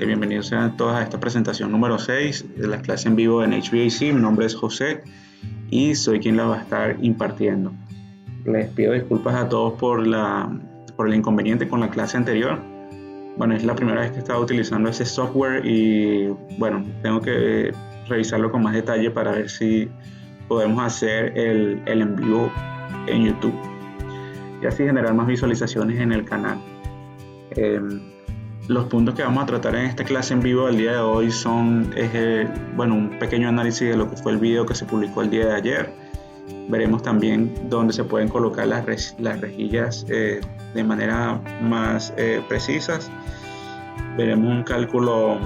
Bienvenidos sean todos a esta presentación número 6 de la clase en vivo en HVAC. Mi nombre es José y soy quien la va a estar impartiendo. Les pido disculpas a todos por el inconveniente con la clase anterior. Bueno, es la primera vez que estaba utilizando ese software y bueno, tengo que revisarlo con más detalle para ver si podemos hacer el en vivo en YouTube y así generar más visualizaciones en el canal. Los puntos que vamos a tratar en esta clase en vivo el día de hoy son un pequeño análisis de lo que fue el video que se publicó el día de ayer. Veremos también dónde se pueden colocar las rejillas de manera más precisas. Veremos un cálculo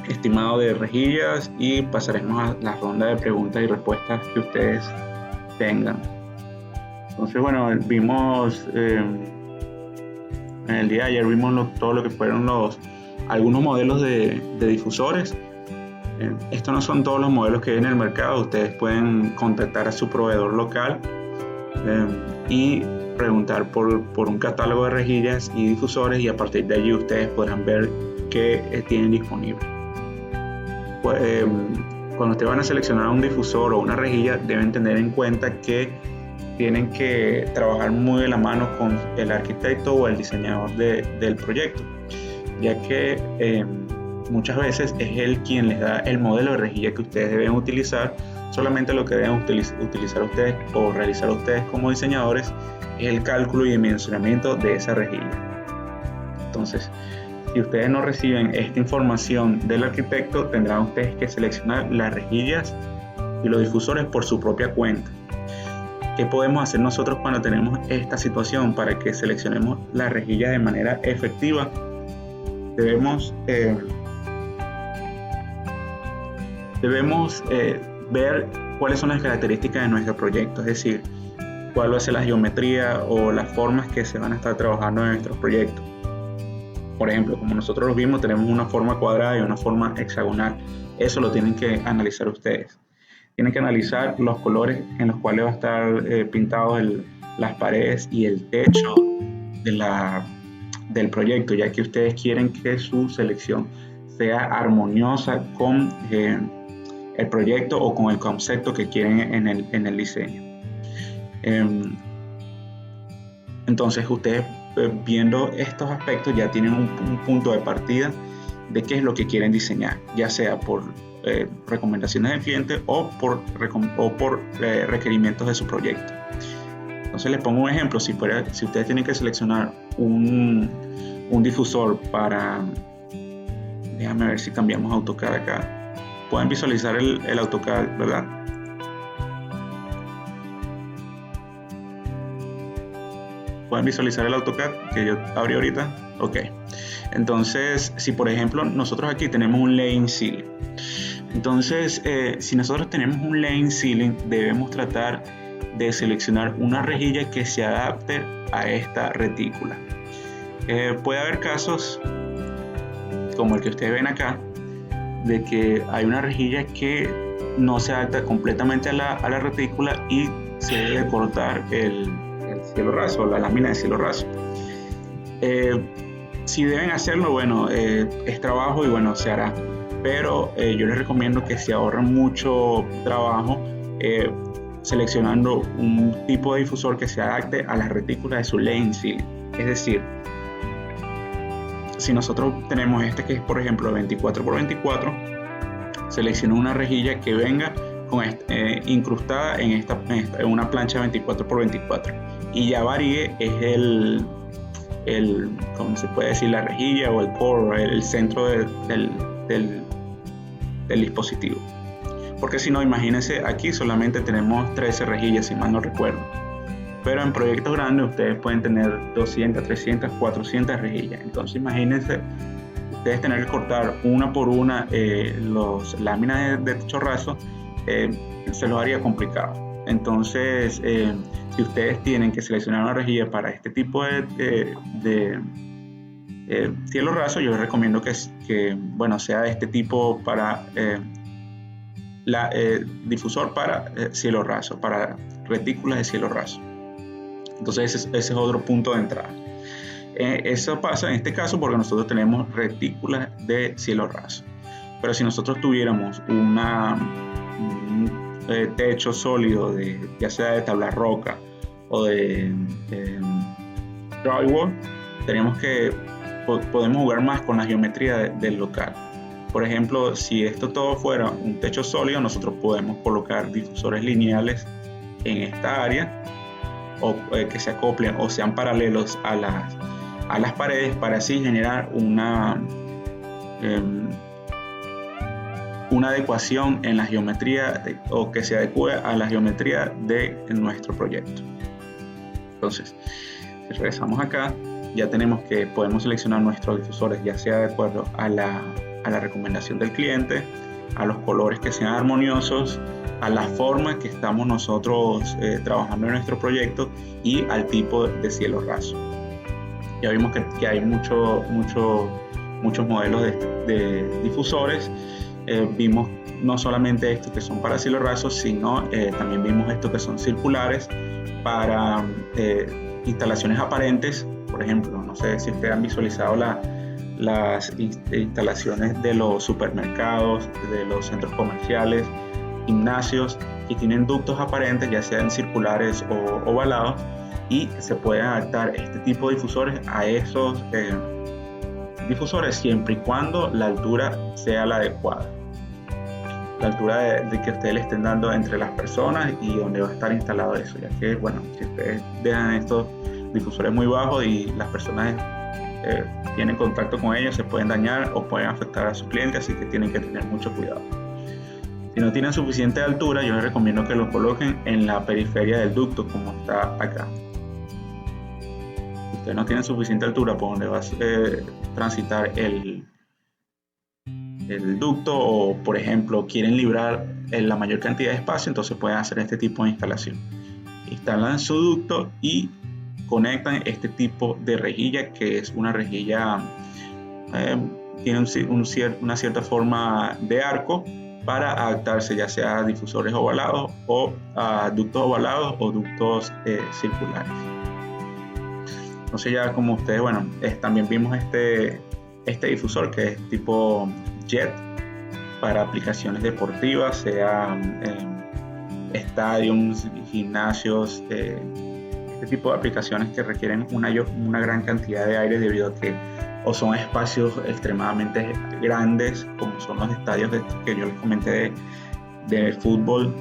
estimado de rejillas y pasaremos a la ronda de preguntas y respuestas que ustedes tengan. Entonces, bueno, vimos en el día de ayer todo lo que fueron algunos modelos de difusores. Estos no son todos los modelos que hay en el mercado. Ustedes pueden contactar a su proveedor local y preguntar por un catálogo de rejillas y difusores, y a partir de allí ustedes podrán ver qué tienen disponible. Cuando ustedes van a seleccionar un difusor o una rejilla, deben tener en cuenta que tienen que trabajar muy de la mano con el arquitecto o el diseñador del proyecto, ya que muchas veces es él quien les da el modelo de rejilla que ustedes deben utilizar. Solamente lo que deben utilizar ustedes o realizar ustedes como diseñadores es el cálculo y dimensionamiento de esa rejilla. Entonces, si ustedes no reciben esta información del arquitecto, tendrán ustedes que seleccionar las rejillas y los difusores por su propia cuenta. ¿Qué podemos hacer nosotros cuando tenemos esta situación para que seleccionemos las rejillas de manera efectiva? Debemos ver cuáles son las características de nuestro proyecto, es decir, cuál va a ser la geometría o las formas que se van a estar trabajando en nuestros proyectos. Por ejemplo, como nosotros lo vimos, tenemos una forma cuadrada y una forma hexagonal. Eso lo tienen que analizar ustedes. Tienen que analizar los colores en los cuales va a estar pintados las paredes y el techo del proyecto, ya que ustedes quieren que su selección sea armoniosa con el proyecto o con el concepto que quieren en el diseño. Entonces ustedes viendo estos aspectos ya tienen un punto de partida de qué es lo que quieren diseñar, ya sea por recomendaciones del cliente o por requerimientos de su proyecto. Entonces les pongo un ejemplo. Si ustedes tienen que seleccionar un difusor para, déjame ver si cambiamos AutoCAD acá. Pueden visualizar el AutoCAD, ¿verdad? ¿Pueden visualizar el AutoCAD que yo abrí ahorita? Ok. Entonces, si por ejemplo nosotros aquí tenemos un lane ceiling. Entonces, si nosotros tenemos un lane ceiling, debemos tratar de seleccionar una rejilla que se adapte a esta retícula. Puede haber casos, como el que ustedes ven acá, de que hay una rejilla que no se adapta completamente a la retícula y se debe cortar el cielo raso, la lámina de cielo raso. Si deben hacerlo, bueno, es trabajo y bueno, se hará. Pero yo les recomiendo que se ahorren mucho trabajo seleccionando un tipo de difusor que se adapte a la retícula de su lane ceiling. Es decir, si nosotros tenemos este que es por ejemplo 24x24, selecciono una rejilla que venga incrustada en una plancha 24x24 y ya varíe es ¿cómo se puede decir? La rejilla o el core, el centro del dispositivo. Porque si no, imagínense, aquí solamente tenemos 13 rejillas, si mal no recuerdo. Pero en proyectos grandes ustedes pueden tener 200, 300, 400 rejillas. Entonces imagínense ustedes tener que cortar una por una las láminas de techo raso, se los haría complicado. Entonces, si ustedes tienen que seleccionar una rejilla para este tipo de cielo raso, yo les recomiendo que sea de este tipo para difusor para cielo raso, para retículas de cielo raso. Entonces ese es otro punto de entrada. Eso pasa en este caso porque nosotros tenemos retículas de cielo raso. Pero si nosotros tuviéramos un techo sólido, ya sea de tabla roca o de drywall, podemos jugar más con la geometría del local. Por ejemplo, si esto todo fuera un techo sólido, nosotros podemos colocar difusores lineales en esta área o que se acoplen o sean paralelos a las paredes para así generar una adecuación en la geometría o que se adecue a la geometría de nuestro proyecto. Entonces, si regresamos acá, ya tenemos que podemos seleccionar nuestros difusores ya sea de acuerdo a la recomendación del cliente, a los colores que sean armoniosos, a la forma que estamos nosotros trabajando en nuestro proyecto y al tipo de cielo raso. Ya vimos que hay muchos modelos de difusores. Vimos no solamente estos que son para cielo raso, sino también vimos estos que son circulares para instalaciones aparentes. Por ejemplo, no sé si ustedes han visualizado las instalaciones de los supermercados, de los centros comerciales, gimnasios, que tienen ductos aparentes, ya sean circulares o ovalados, y se pueden adaptar este tipo de difusores a esos difusores siempre y cuando la altura sea la adecuada. La altura de que ustedes le estén dando entre las personas y donde va a estar instalado eso, ya que, bueno, si ustedes dejan estos difusores muy bajos y las personas tienen contacto con ellos, se pueden dañar o pueden afectar a su cliente, así que tienen que tener mucho cuidado. Si no tienen suficiente altura, yo les recomiendo que los coloquen en la periferia del ducto, como está acá. Si ustedes no tienen suficiente altura por donde va a transitar el ducto, o por ejemplo quieren librar la mayor cantidad de espacio, entonces pueden hacer este tipo de instalación. Instalan su ducto y conectan este tipo de rejilla, que es una rejilla tiene una cierta forma de arco para adaptarse ya sea a difusores ovalados o a ductos ovalados o ductos circulares. Entonces ya como ustedes, bueno, también vimos este difusor que es tipo jet para aplicaciones deportivas, sea estadios, gimnasios, este tipo de aplicaciones que requieren una gran cantidad de aire debido a que o son espacios extremadamente grandes, como son los estadios que yo les comenté de fútbol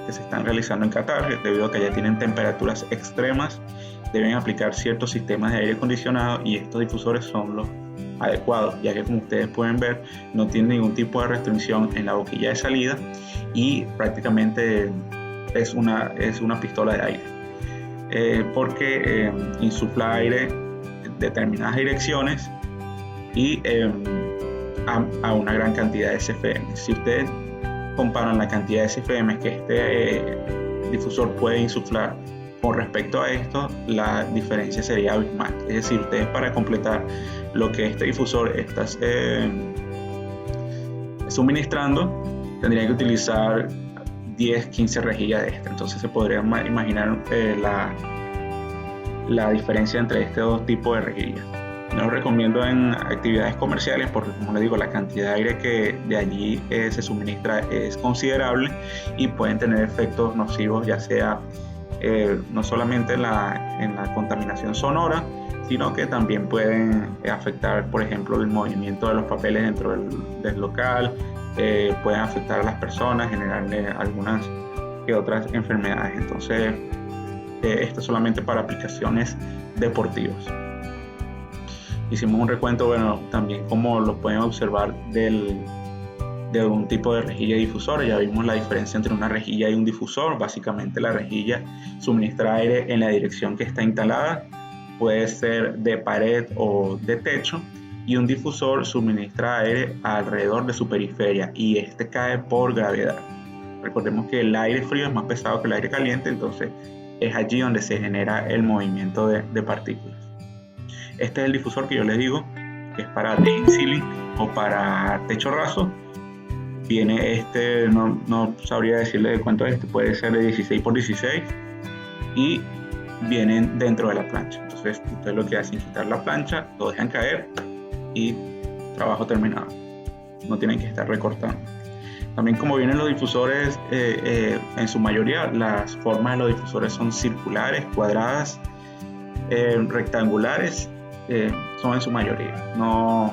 que se están realizando en Qatar, debido a que ya tienen temperaturas extremas, deben aplicar ciertos sistemas de aire acondicionado y estos difusores son los adecuados, ya que como ustedes pueden ver no tiene ningún tipo de restricción en la boquilla de salida y prácticamente es una pistola de aire, porque insufla aire en determinadas direcciones y a una gran cantidad de CFM. Si ustedes comparan la cantidad de CFM que este difusor puede insuflar con respecto a esto, la diferencia sería abismal. Es decir, ustedes para completar lo que este difusor está suministrando tendrían que utilizar 10-15 rejillas de este. Entonces se podría imaginar la diferencia entre estos dos tipos de rejillas. No lo recomiendo en actividades comerciales porque, como les digo, la cantidad de aire que de allí se suministra es considerable y pueden tener efectos nocivos, ya sea no solamente en la contaminación sonora, sino que también pueden afectar, por ejemplo, el movimiento de los papeles dentro del local, pueden afectar a las personas, generarle algunas que otras enfermedades. Entonces, esto es solamente para aplicaciones deportivas. Hicimos un recuento, bueno, también como lo pueden observar de algún tipo de rejilla y difusor. Ya vimos la diferencia entre una rejilla y un difusor. Básicamente la rejilla suministra aire en la dirección que está instalada, puede ser de pared o de techo, y un difusor suministra aire alrededor de su periferia y este cae por gravedad. Recordemos que el aire frío es más pesado que el aire caliente, entonces es allí donde se genera el movimiento de partículas. Este es el difusor que yo les digo que es para lane ceiling o para techo raso. Viene no sabría decirle de cuánto es, puede ser de 16 por 16 y vienen dentro de la plancha. Entonces Entonces ustedes lo que hacen es quitar la plancha, lo dejan caer y trabajo terminado. No tienen que estar recortando. También, como vienen los difusores, en su mayoría las formas de los difusores son circulares, cuadradas, rectangulares, son en su mayoría. No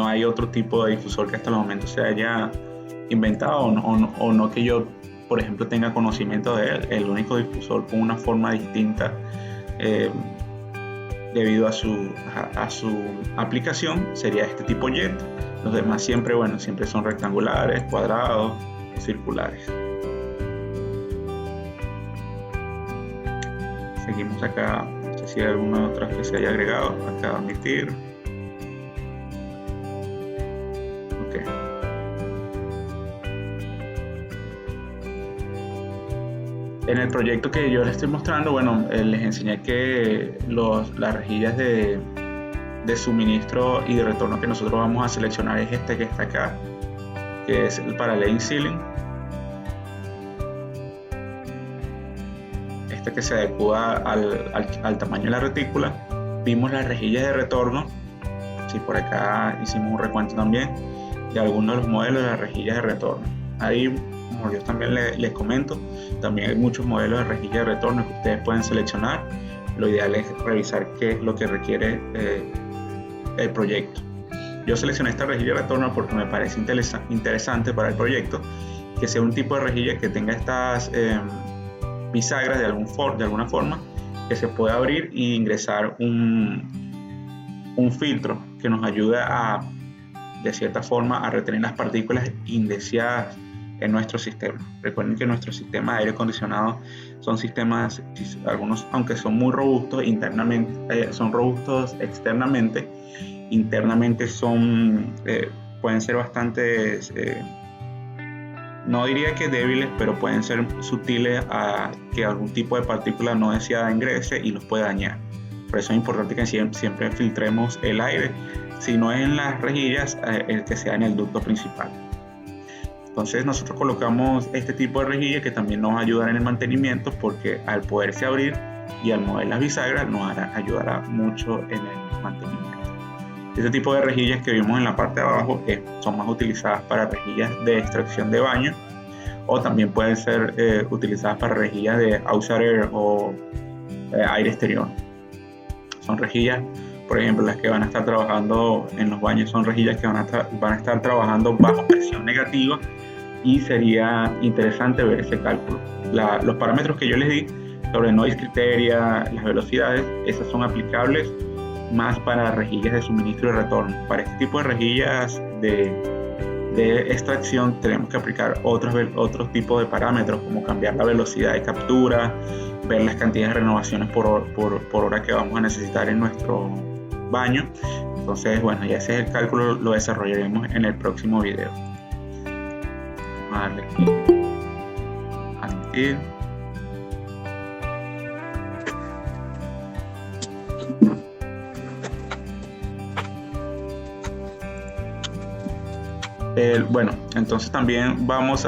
hay otro tipo de difusor que hasta el momento se haya inventado o no que yo, por ejemplo, tenga conocimiento de él. El único difusor con una forma distinta debido a su aplicación sería este tipo jet. Los demás siempre son rectangulares, cuadrados o circulares. Seguimos acá. No sé si hay alguna otra que se haya agregado. Acá omitir. Ok. En el proyecto que yo les estoy mostrando, les enseñé que las rejillas de suministro y de retorno que nosotros vamos a seleccionar es este que está acá, que es el paralleling ceiling. Este que se adecua al tamaño de la retícula. Vimos las rejillas de retorno. Sí, por acá hicimos un recuento también de algunos de los modelos de las rejillas de retorno. Ahí, como yo también les comento, también hay muchos modelos de rejillas de retorno que ustedes pueden seleccionar. Lo ideal es revisar qué es lo que requiere el proyecto. Yo seleccioné esta rejilla de retorno porque me parece interesante para el proyecto, que sea un tipo de rejilla que tenga estas bisagras de alguna forma, que se pueda abrir e ingresar un filtro que nos ayude de cierta forma a retener las partículas indeseadas en nuestro sistema. Recuerden que nuestros sistemas de aire acondicionado son sistemas, algunos, aunque son muy robustos internamente, son robustos externamente, internamente pueden ser bastante, no diría que débiles, pero pueden ser sutiles a que algún tipo de partícula no deseada ingrese y los pueda dañar. Por eso es importante que siempre filtremos el aire, si no es en las rejillas, el que sea en el ducto principal. Entonces nosotros colocamos este tipo de rejilla que también nos va a ayudar en el mantenimiento, porque al poderse abrir y al mover las bisagras nos ayudará mucho en el mantenimiento. Este tipo de rejillas que vimos en la parte de abajo son más utilizadas para rejillas de extracción de baño, o también pueden ser utilizadas para rejillas de outside air o aire exterior. Son rejillas, por ejemplo, las que van a estar trabajando en los baños, son rejillas que van a estar trabajando bajo presión negativa, y sería interesante ver ese cálculo. Los parámetros que yo les di sobre noise criteria, las velocidades, esas son aplicables más para rejillas de suministro y retorno. Para este tipo de rejillas de extracción tenemos que aplicar otros tipos de parámetros, como cambiar la velocidad de captura, ver las cantidades de renovaciones por hora que vamos a necesitar en nuestro baño. Entonces, ya ese es el cálculo, lo desarrollaremos en el próximo video. Vamos a darle aquí, admitir. Entonces también vimos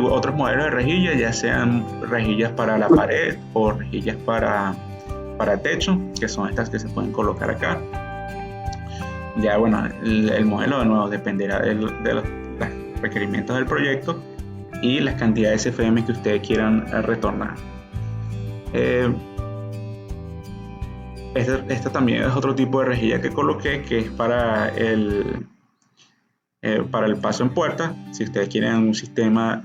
otros modelos de rejillas, ya sean rejillas para la pared o rejillas para techo, que son estas que se pueden colocar acá. Ya el modelo de nuevo dependerá de los requerimientos del proyecto y las cantidades FM que ustedes quieran retornar. Esta también es otro tipo de rejilla que coloqué, que es para el paso en puerta. Si ustedes quieren un sistema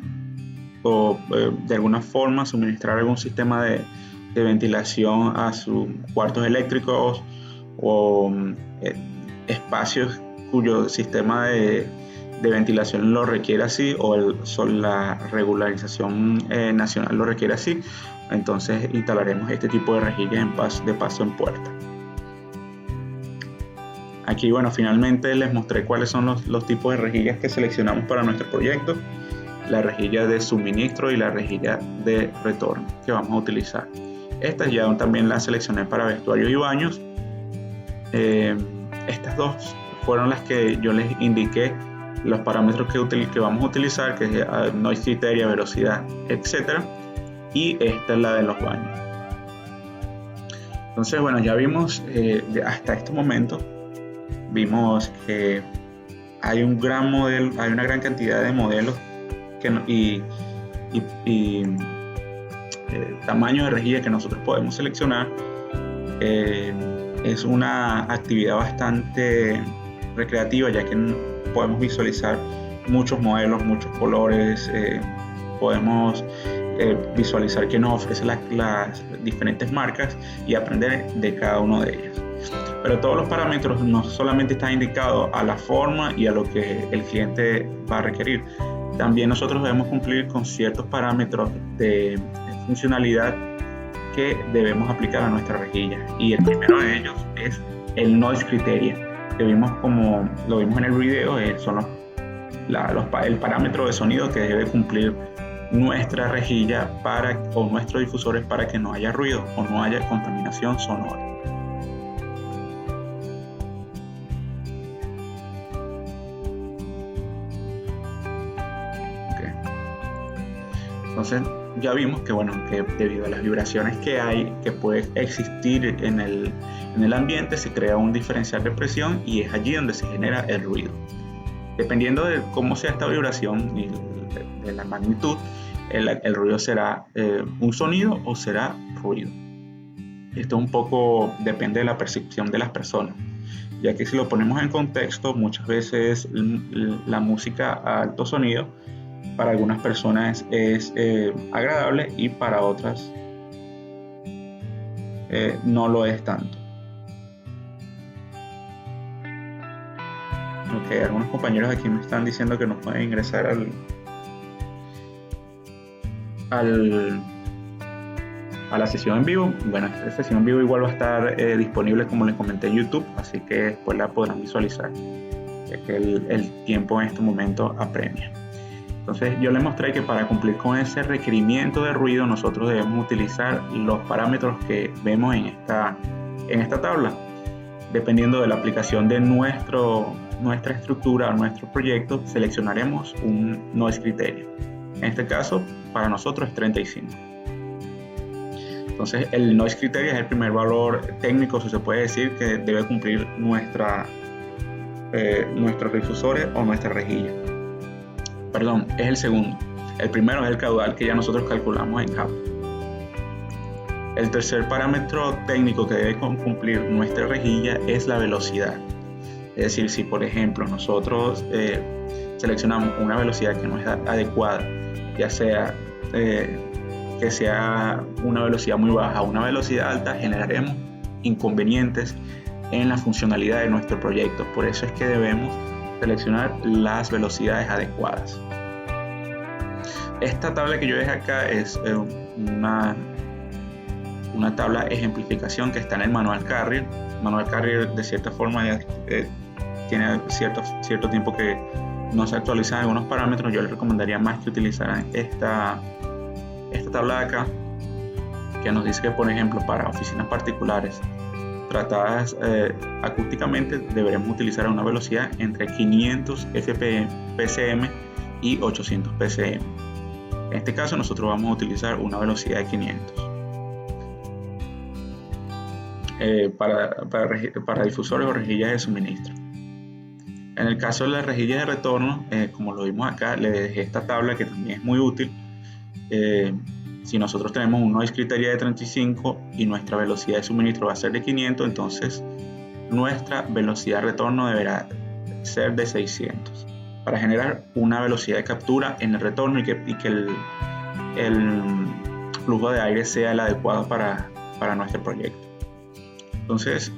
o de alguna forma suministrar algún sistema de ventilación a sus cuartos eléctricos o espacios cuyo sistema de ventilación lo requiere así, o la regularización nacional lo requiere así, entonces instalaremos este tipo de rejillas de paso en puerta. Aquí, finalmente les mostré cuáles son los tipos de rejillas que seleccionamos para nuestro proyecto: la rejilla de suministro y la rejilla de retorno que vamos a utilizar. Estas ya también las seleccioné para vestuarios y baños. Estas dos fueron las que yo les indiqué los parámetros que vamos a utilizar, que es noise criteria, velocidad, etc. Y esta es la de los baños. Entonces, bueno, ya vimos hasta este momento, vimos que hay una gran cantidad de modelos y tamaños de rejilla que nosotros podemos seleccionar. Es una actividad bastante recreativa, ya que podemos visualizar muchos modelos, muchos colores, podemos visualizar qué nos ofrecen las diferentes marcas y aprender de cada uno de ellas. Pero todos los parámetros no solamente están indicados a la forma y a lo que el cliente va a requerir. También nosotros debemos cumplir con ciertos parámetros de funcionalidad que debemos aplicar a nuestra rejilla. Y el primero de ellos es el Noise Criteria, que vimos como lo vimos en el video, son el parámetro de sonido que debe cumplir nuestra rejilla o nuestros difusores para que no haya ruido o no haya contaminación sonora. Okay. Entonces ya vimos que debido a las vibraciones que puede existir en el ambiente, se crea un diferencial de presión y es allí donde se genera el ruido. Dependiendo de cómo sea esta vibración y de la magnitud, el ruido será un sonido o será ruido. Esto un poco depende de la percepción de las personas, ya que si lo ponemos en contexto, muchas veces la música a alto sonido para algunas personas es agradable y para otras no lo es tanto. Ok, algunos compañeros aquí me están diciendo que no pueden ingresar a la sesión en vivo. Bueno, esta sesión en vivo igual va a estar disponible, como les comenté, en YouTube, así que después la podrán visualizar, ya que el tiempo en este momento apremia. Entonces yo les mostré que para cumplir con ese requerimiento de ruido nosotros debemos utilizar los parámetros que vemos en esta tabla. Dependiendo de la aplicación de nuestra estructura o nuestro proyecto, seleccionaremos un Noise Criteria. En este caso, para nosotros es 35. Entonces, el Noise Criteria es el primer valor técnico, si se puede decir, que debe cumplir nuestros difusores o nuestra rejilla. Perdón, es el segundo. El primero es el caudal, que ya nosotros calculamos en CAP. El tercer parámetro técnico que debe cumplir nuestra rejilla es la velocidad. Es decir, si por ejemplo nosotros seleccionamos una velocidad que no es adecuada, ya sea que sea una velocidad muy baja o una velocidad alta, generaremos inconvenientes en la funcionalidad de nuestro proyecto. Por eso es que debemos seleccionar las velocidades adecuadas. Esta tabla que yo dejé acá es una tabla ejemplificación que está en el Manual Carrier. Manual Carrier de cierta forma ya tiene cierto tiempo que no se actualizan algunos parámetros. Yo les recomendaría más que utilizaran esta tabla de acá, que nos dice que, por ejemplo, para oficinas particulares tratadas acústicamente deberemos utilizar una velocidad entre 500 PCM y 800 PCM. En este caso nosotros vamos a utilizar una velocidad de 500. Para difusores o rejillas de suministro. En el caso de las rejillas de retorno, como lo vimos acá, le dejé esta tabla que también es muy útil. Si nosotros tenemos un Noise Criteria de 35 y nuestra velocidad de suministro va a ser de 500, entonces nuestra velocidad de retorno deberá ser de 600 para generar una velocidad de captura en el retorno y que el flujo de aire sea el adecuado para nuestro proyecto. Entonces,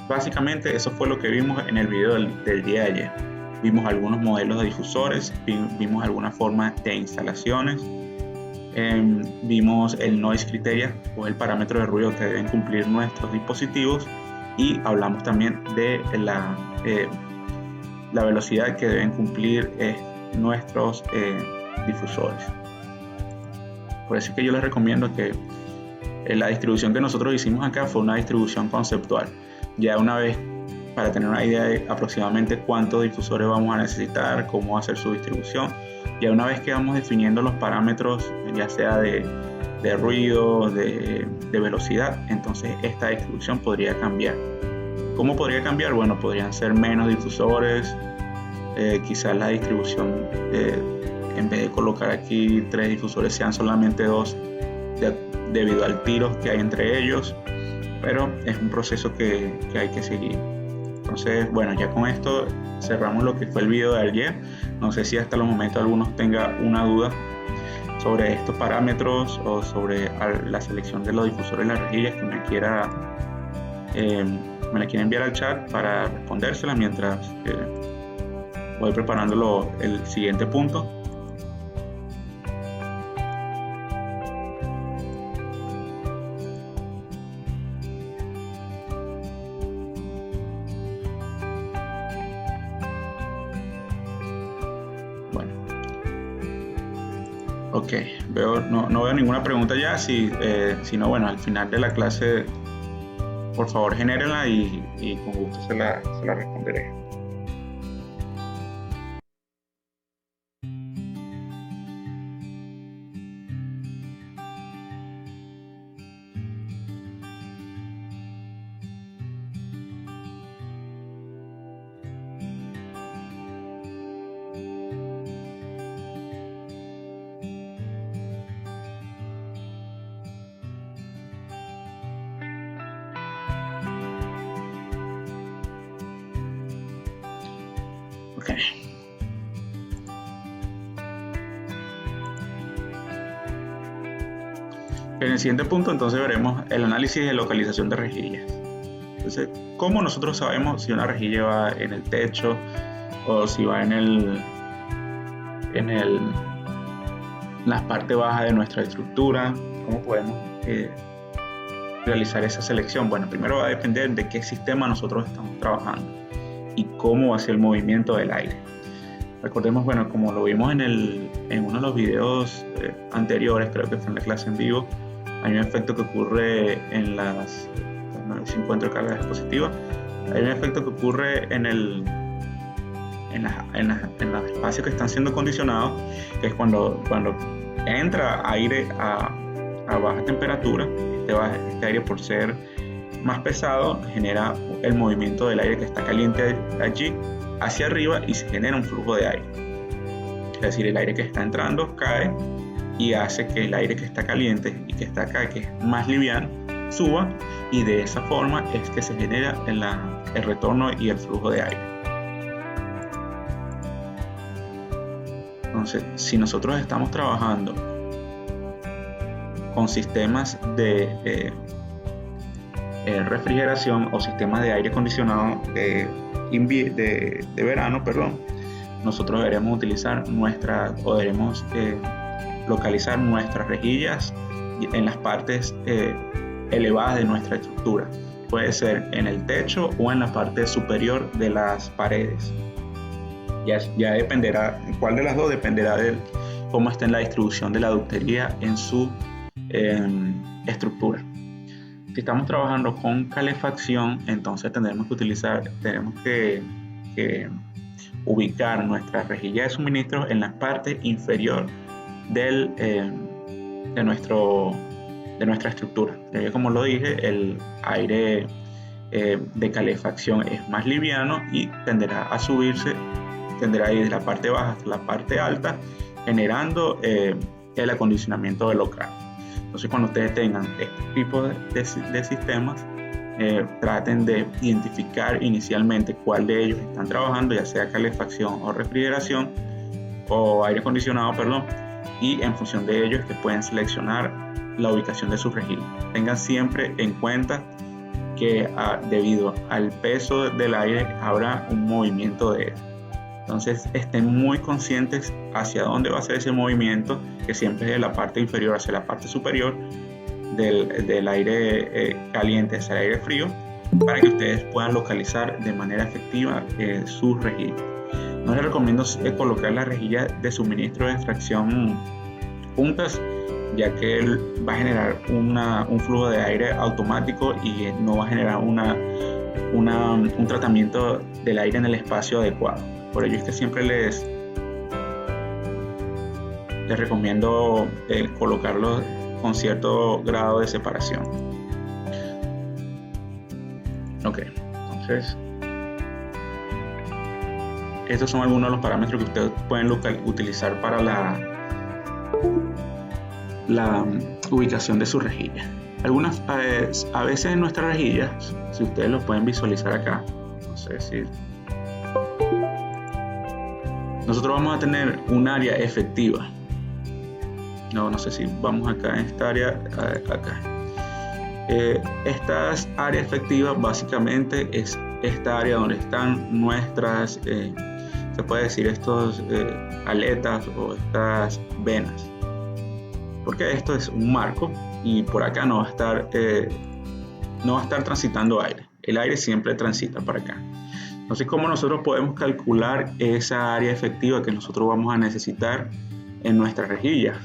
básicamente eso fue lo que vimos en el video del día de ayer. Vimos algunos modelos de difusores, vimos algunas formas de instalaciones, vimos el Noise Criteria, o el parámetro de ruido que deben cumplir nuestros dispositivos, y hablamos también de la velocidad que deben cumplir nuestros difusores. Por eso es que yo les recomiendo que la distribución que nosotros hicimos acá fue una distribución conceptual. Ya una vez, para tener una idea de aproximadamente cuántos difusores vamos a necesitar, cómo va a ser su distribución, ya una vez que vamos definiendo los parámetros, ya sea de de ruido, de velocidad, entonces esta distribución podría cambiar. ¿Cómo podría cambiar? Bueno, podrían ser menos difusores, quizás la distribución, en vez de colocar aquí 3 difusores, sean solamente 2, debido al tiro que hay entre ellos, pero es un proceso que hay que seguir. Entonces, bueno, ya con esto cerramos lo que fue el video de ayer. No sé si hasta los momentos algunos tenga una duda sobre estos parámetros o sobre la selección de los difusores y las rejillas, que me la quiera enviar al chat para respondérsela mientras voy preparando el siguiente punto. Bueno, ok, no veo ninguna pregunta ya. Si no, bueno, al final de la clase, por favor, genérenla y con gusto se la responderé. Ok. En el siguiente punto, entonces, veremos el análisis de localización de rejillas. Entonces, ¿cómo nosotros sabemos si una rejilla va en el techo o si va en la parte baja de nuestra estructura? ¿Cómo podemos realizar esa selección? Bueno, primero va a depender de qué sistema nosotros estamos trabajando y cómo va a ser el movimiento del aire. Recordemos, bueno, como lo vimos en uno de los videos anteriores, creo que fue en la clase en vivo, hay un efecto que ocurre en las... si encuentro carga dispositiva, hay un efecto que ocurre en los espacios que están siendo condicionados, que es cuando entra aire a baja temperatura. Este aire, por ser más pesado, genera el movimiento del aire que está caliente allí hacia arriba y se genera un flujo de aire. Es decir, el aire que está entrando cae y hace que el aire que está caliente y que está acá, que es más liviano, suba, y de esa forma es que se genera el retorno y el flujo de aire. Entonces, si nosotros estamos trabajando con sistemas de refrigeración o sistemas de aire acondicionado de verano, nosotros deberemos utilizar deberemos localizar nuestras rejillas en las partes elevadas de nuestra estructura. Puede ser en el techo o en la parte superior de las paredes. Ya dependerá, cuál de las dos dependerá de cómo esté la distribución de la ductería en su estructura. Si estamos trabajando con calefacción, entonces tendremos que ubicar nuestra rejilla de suministro en la parte inferior de nuestra estructura. Ya como lo dije, el aire de calefacción es más liviano y tenderá a subirse, tenderá a ir de la parte baja hasta la parte alta, generando el acondicionamiento del local. Entonces, cuando ustedes tengan este tipo de sistemas, traten de identificar inicialmente cuál de ellos están trabajando, ya sea calefacción o refrigeración o aire acondicionado, y en función de ello es que pueden seleccionar la ubicación de su rejilla. Tengan siempre en cuenta que debido al peso del aire habrá un movimiento de él. Entonces, estén muy conscientes hacia dónde va a ser ese movimiento, que siempre es de la parte inferior hacia la parte superior del aire caliente hacia el aire frío, para que ustedes puedan localizar de manera efectiva sus rejillas. No les recomiendo colocar las rejillas de suministro de extracción juntas, ya que él va a generar un flujo de aire automático y no va a generar un tratamiento del aire en el espacio adecuado. Por ello es que siempre les recomiendo colocarlos con cierto grado de separación. Ok, entonces estos son algunos de los parámetros que ustedes pueden utilizar para la ubicación de su rejilla. A veces en nuestras rejillas, si ustedes lo pueden visualizar acá, no sé si nosotros vamos a tener un área efectiva. No sé si vamos acá en esta área, acá. Estas áreas efectivas básicamente es esta área donde están nuestras, se puede decir, estos aletas o estas venas. Porque esto es un marco y por acá no va a estar transitando aire. El aire siempre transita para acá. Entonces, ¿cómo nosotros podemos calcular esa área efectiva que nosotros vamos a necesitar en nuestras rejillas?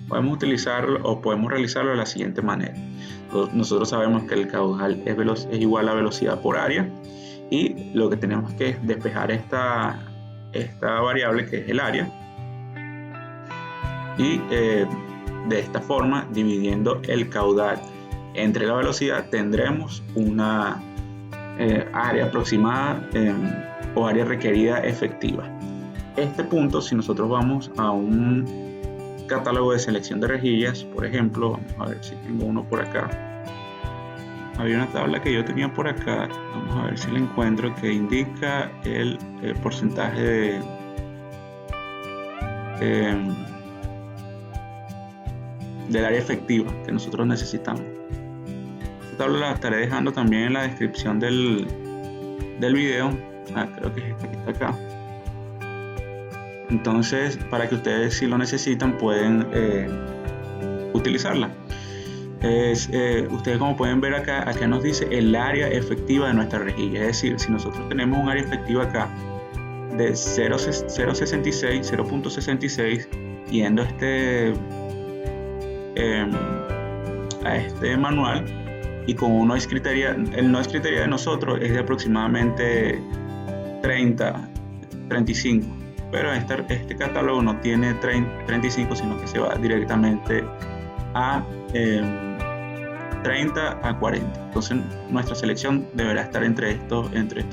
Podemos utilizarlo o podemos realizarlo de la siguiente manera. Nosotros sabemos que el caudal es igual a velocidad por área y lo que tenemos que es despejar esta variable que es el área. Y de esta forma, dividiendo el caudal entre la velocidad, tendremos una área aproximada o área requerida efectiva. Este punto, si nosotros vamos a un catálogo de selección de rejillas, por ejemplo, vamos a ver si tengo uno por acá. Había una tabla que yo tenía por acá, vamos a ver si la encuentro, que indica el porcentaje del área efectiva que nosotros necesitamos. Esta tabla la estaré dejando también en la descripción del video. Creo que es esta que está acá. Entonces, para que ustedes, si lo necesitan, pueden utilizarla. Ustedes, como pueden ver acá nos dice el área efectiva de nuestra rejilla. Es decir, si nosotros tenemos un área efectiva acá de 0.66 yendo a este manual, y con un noise criteria, el noise criteria de nosotros es de aproximadamente 35, pero este catálogo no tiene 35, sino que se va directamente a 30 a 40. Entonces nuestra selección deberá estar entre estos puntos.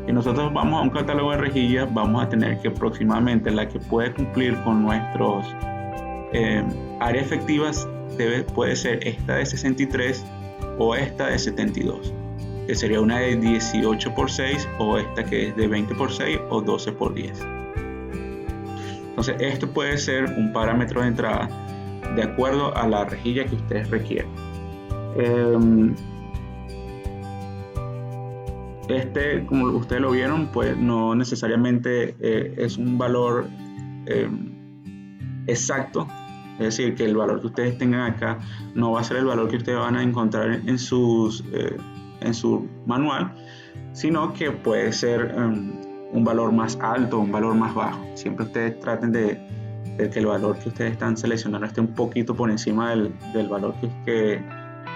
Si nosotros vamos a un catálogo de rejillas, vamos a tener que aproximadamente la que puede cumplir con nuestros áreas efectivas puede ser esta de 63 o esta de 72, que sería una de 18x6 o esta que es de 20x6 o 12x10. Entonces esto puede ser un parámetro de entrada de acuerdo a la rejilla que ustedes requieran. Como ustedes lo vieron, pues no necesariamente es un valor exacto. Es decir, que el valor que ustedes tengan acá no va a ser el valor que ustedes van a encontrar en su manual, sino que puede ser un valor más alto o un valor más bajo. Siempre ustedes traten de que el valor que ustedes están seleccionando esté un poquito por encima del valor que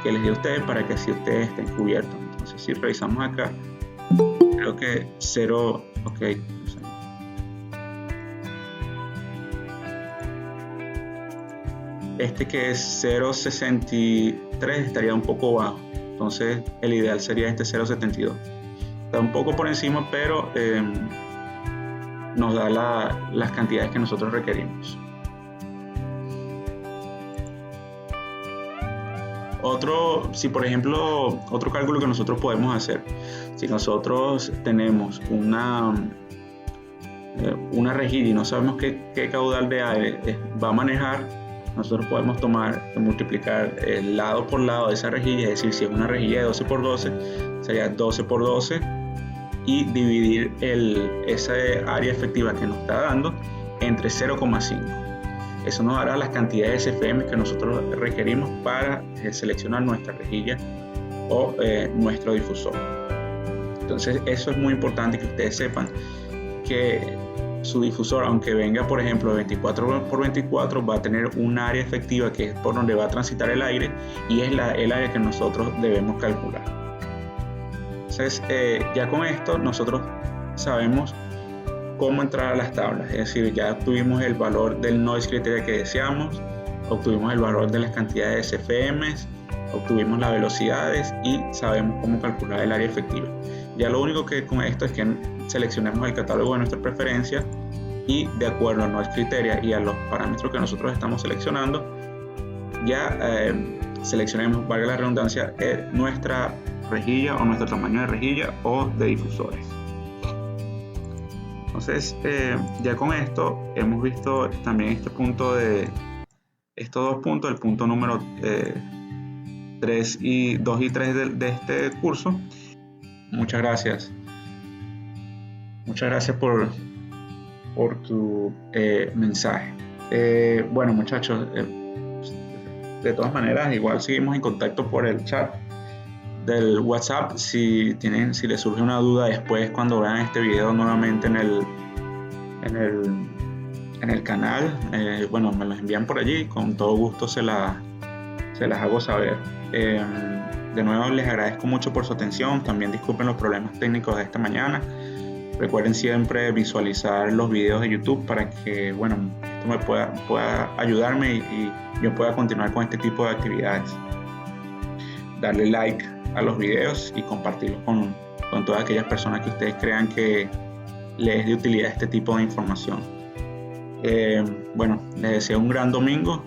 les dé a ustedes, para que así ustedes estén cubiertos. Entonces, si revisamos acá, creo que 0, ok. Este que es 0.63 estaría un poco bajo, entonces el ideal sería este 0.72. Está un poco por encima, pero nos da las cantidades que nosotros requerimos. Por ejemplo, otro cálculo que nosotros podemos hacer, si nosotros tenemos una rejilla y no sabemos qué caudal de aire va a manejar, nosotros podemos multiplicar el lado por lado de esa rejilla, es decir, si es una rejilla de 12x12, sería 12x12, y dividir esa área efectiva que nos está dando entre 0,5. Eso nos dará las cantidades de SFM que nosotros requerimos para seleccionar nuestra rejilla o nuestro difusor. Entonces, eso es muy importante que ustedes sepan que su difusor, aunque venga por ejemplo de 24x24, va a tener un área efectiva que es por donde va a transitar el aire, y es el área que nosotros debemos calcular. Entonces, ya con esto nosotros sabemos cómo entrar a las tablas, es decir, ya tuvimos el valor del noise criteria que deseamos, obtuvimos el valor de las cantidades CFMs, obtuvimos las velocidades y sabemos cómo calcular el área efectiva. Ya lo único que con esto es que seleccionemos el catálogo de nuestra preferencia y de acuerdo a nuestros criterios y a los parámetros que nosotros estamos seleccionando, ya seleccionemos, valga la redundancia, nuestra rejilla o nuestro tamaño de rejilla o de difusores. Entonces, ya con esto hemos visto también estos dos puntos, el punto número 2 y 3 de este curso. Muchas gracias. Muchas gracias por tu mensaje. Bueno, muchachos, de todas maneras, igual seguimos en contacto por el chat del WhatsApp. Si les surge una duda después, cuando vean este video nuevamente en el canal, bueno, me los envían por allí, con todo gusto se las hago saber. De nuevo les agradezco mucho por su atención. También disculpen los problemas técnicos de esta mañana. Recuerden siempre visualizar los videos de YouTube para que, bueno, esto me pueda ayudarme y yo pueda continuar con este tipo de actividades. Darle like a los videos y compartirlos con todas aquellas personas que ustedes crean que les es de utilidad este tipo de información. Bueno, les deseo un gran domingo.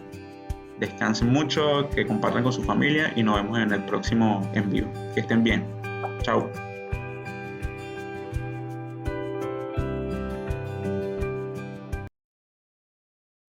Descansen mucho, que compartan con su familia y nos vemos en el próximo envío. Que estén bien. Chao.